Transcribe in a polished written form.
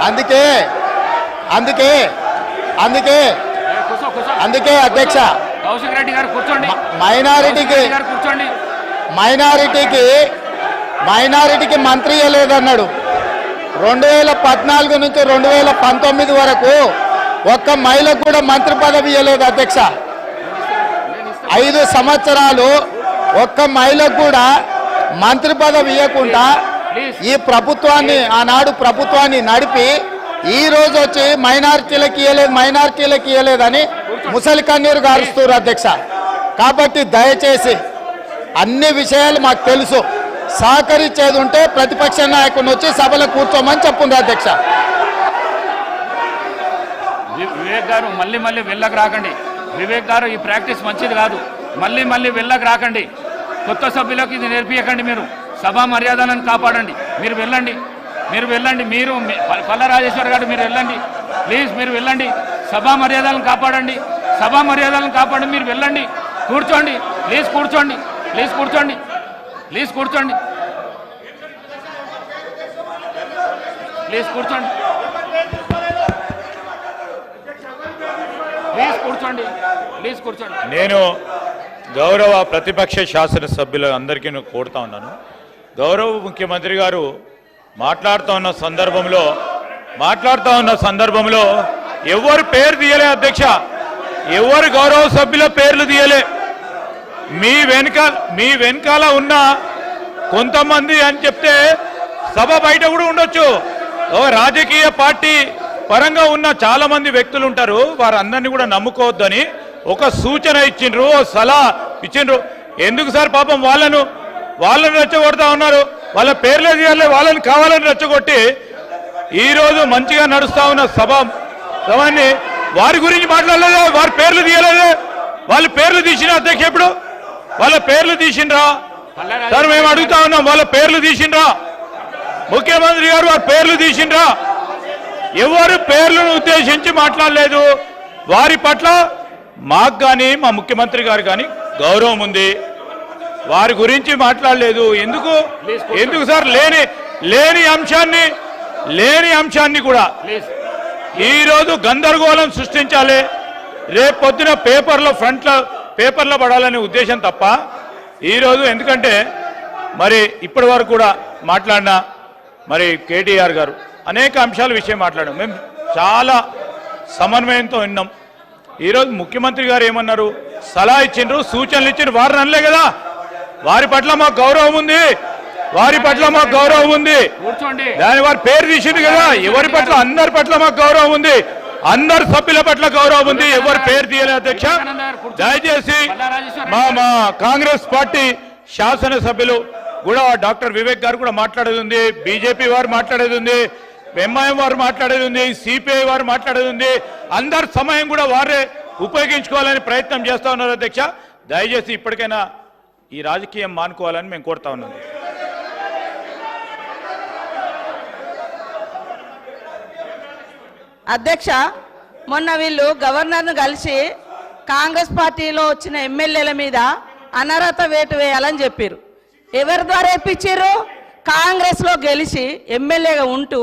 అందుకే అందుకే అందుకే అందుకే అధ్యక్ష కౌశిక్ రెడ్డి గారు కూర్చోండి. మైనారిటీకి మంత్రి ఇవ్వలేదన్నాడు. 2014 నుంచి 2019 వరకు ఒక్క మహిళకు కూడా మంత్రి పదవి ఇవ్వలేదు అధ్యక్ష. 5 సంవత్సరాలు ఒక్క మహిళకు కూడా మంత్రి పదవి ఇవ్వకుండా ఈ ప్రభుత్వాన్ని ఆనాడు ప్రభుత్వాన్ని నడిపి ఈ రోజు వచ్చి మైనారిటీలకు ఇవ్వలేదని ముసలి కన్నీరు గారుస్తారు అధ్యక్ష. కాబట్టి దయచేసి అన్ని విషయాలు మాకు తెలుసు, సహకరించేది ఉంటే ప్రతిపక్ష నాయకుడిని వచ్చి సభలో కూర్చోమని చెప్పుండ్రు అధ్యక్ష. వివేక్ గారు మళ్ళీ వెళ్ళకు రాకండి. వివేక్ గారు ఈ ప్రాక్టీస్ మంచిది కాదు. మళ్ళీ వెళ్ళకు రాకండి. కొత్త సభ్యులకు ఇది నేర్పించకండి. మీరు సభా మర్యాదలను కాపాడండి. మీరు వెళ్ళండి. మీరు పల్లా రాజేశ్వర్ గారు మీరు వెళ్ళండి ప్లీజ్. మీరు వెళ్ళండి. సభా మర్యాదలను కాపాడండి. మీరు వెళ్ళండి. కూర్చోండి ప్లీజ్. కూర్చోండి. నేను గౌరవ ప్రతిపక్ష శాసనసభ్యులు అందరికీ కోరుతా ఉన్నాను. గౌరవ ముఖ్యమంత్రి గారు మాట్లాడుతూ ఉన్న సందర్భంలో ఎవరు పేరు తీయలే అధ్యక్ష, ఎవరు గౌరవ సభ్యుల పేర్లు తీయలే. మీ వెనకాల ఉన్న కొంతమంది అని చెప్తే సభ బయట కూడా ఉండొచ్చు. రాజకీయ పార్టీ పరంగా ఉన్న చాలా మంది వ్యక్తులు ఉంటారు, వారందరినీ కూడా నమ్ముకోవద్దని ఒక సూచన ఇచ్చిండ్రు, సలహా ఇచ్చిండ్రు. ఎందుకు సార్ పాపం వాళ్ళను రెచ్చగొడతా ఉన్నారు. వాళ్ళ పేర్లే తీయాలి, వాళ్ళని కావాలని రెచ్చగొట్టి ఈరోజు మంచిగా నడుస్తా ఉన్న సభని వారి గురించి మాట్లాడలేదు, వారి పేర్లు తీయలేదు. వాళ్ళ పేర్లు తీసిన అధ్యక్ష ఎప్పుడు వాళ్ళ పేర్లు తీసిండ్రా సార్? మేము అడుగుతా ఉన్నాం, వాళ్ళ పేర్లు తీసిండ్రా? ముఖ్యమంత్రి గారు వారి పేర్లు తీసిండ్రా? ఎవరు పేర్లను ఉద్దేశించి మాట్లాడలేదు. వారి పట్ల మాకు కానీ మా ముఖ్యమంత్రి గారు కానీ గౌరవం ఉంది, వారి గురించి మాట్లాడలేదు. ఎందుకు సార్? లేని అంశాన్ని కూడా ఈరోజు గందరగోళం సృష్టించాలి, రేపు పొద్దున పేపర్లో పడాలనే ఉద్దేశం తప్ప ఈరోజు ఎందుకంటే మరి ఇప్పటి వరకు కూడా మాట్లాడిన మరి కేటీఆర్ గారు అనేక అంశాల విషయం మాట్లాడాం. మేము చాలా సమన్వయంతో విన్నాం. ఈరోజు ముఖ్యమంత్రి గారు ఏమన్నారు? సలహా ఇచ్చిండ్రు, సూచనలు ఇచ్చిండ్రు. వారిని అనలే కదా. వారి పట్ల మాకు గౌరవం ఉంది, దాని వారి పేరు తీసింది కదా. ఎవరి పట్ల? అందరి పట్ల మాకు గౌరవం ఉంది, అందరు సభ్యుల పట్ల గౌరవం ఉంది. ఎవరు పేరు తీయలేదు అధ్యక్ష. దయచేసి మా కాంగ్రెస్ పార్టీ శాసనసభ్యులు కూడా డాక్టర్ వివేక్ గారు కూడా మాట్లాడేది ఉంది, బీజేపీ వారు మాట్లాడేది ఉంది, ఎంఐఎం వారు మాట్లాడేది ఉంది, సిపిఐ వారు మాట్లాడేది ఉంది. అందరి సమయం కూడా వారే ఉపయోగించుకోవాలని ప్రయత్నం చేస్తా ఉన్నారు అధ్యక్ష. దయచేసి ఇప్పటికైనా ఈ రాజకీయం మానుకోవాలని మేము కోరుతా ఉన్నాం. అధ్యక్ష, మొన్న వీళ్ళు గవర్నర్ను కలిసి కాంగ్రెస్ పార్టీలో వచ్చిన ఎమ్మెల్యేల మీద అనర్హత వేటు వేయాలని చెప్పారు. ఎవరి ద్వారా ఇప్పించారు? కాంగ్రెస్లో గెలిచి ఎమ్మెల్యేగా ఉంటూ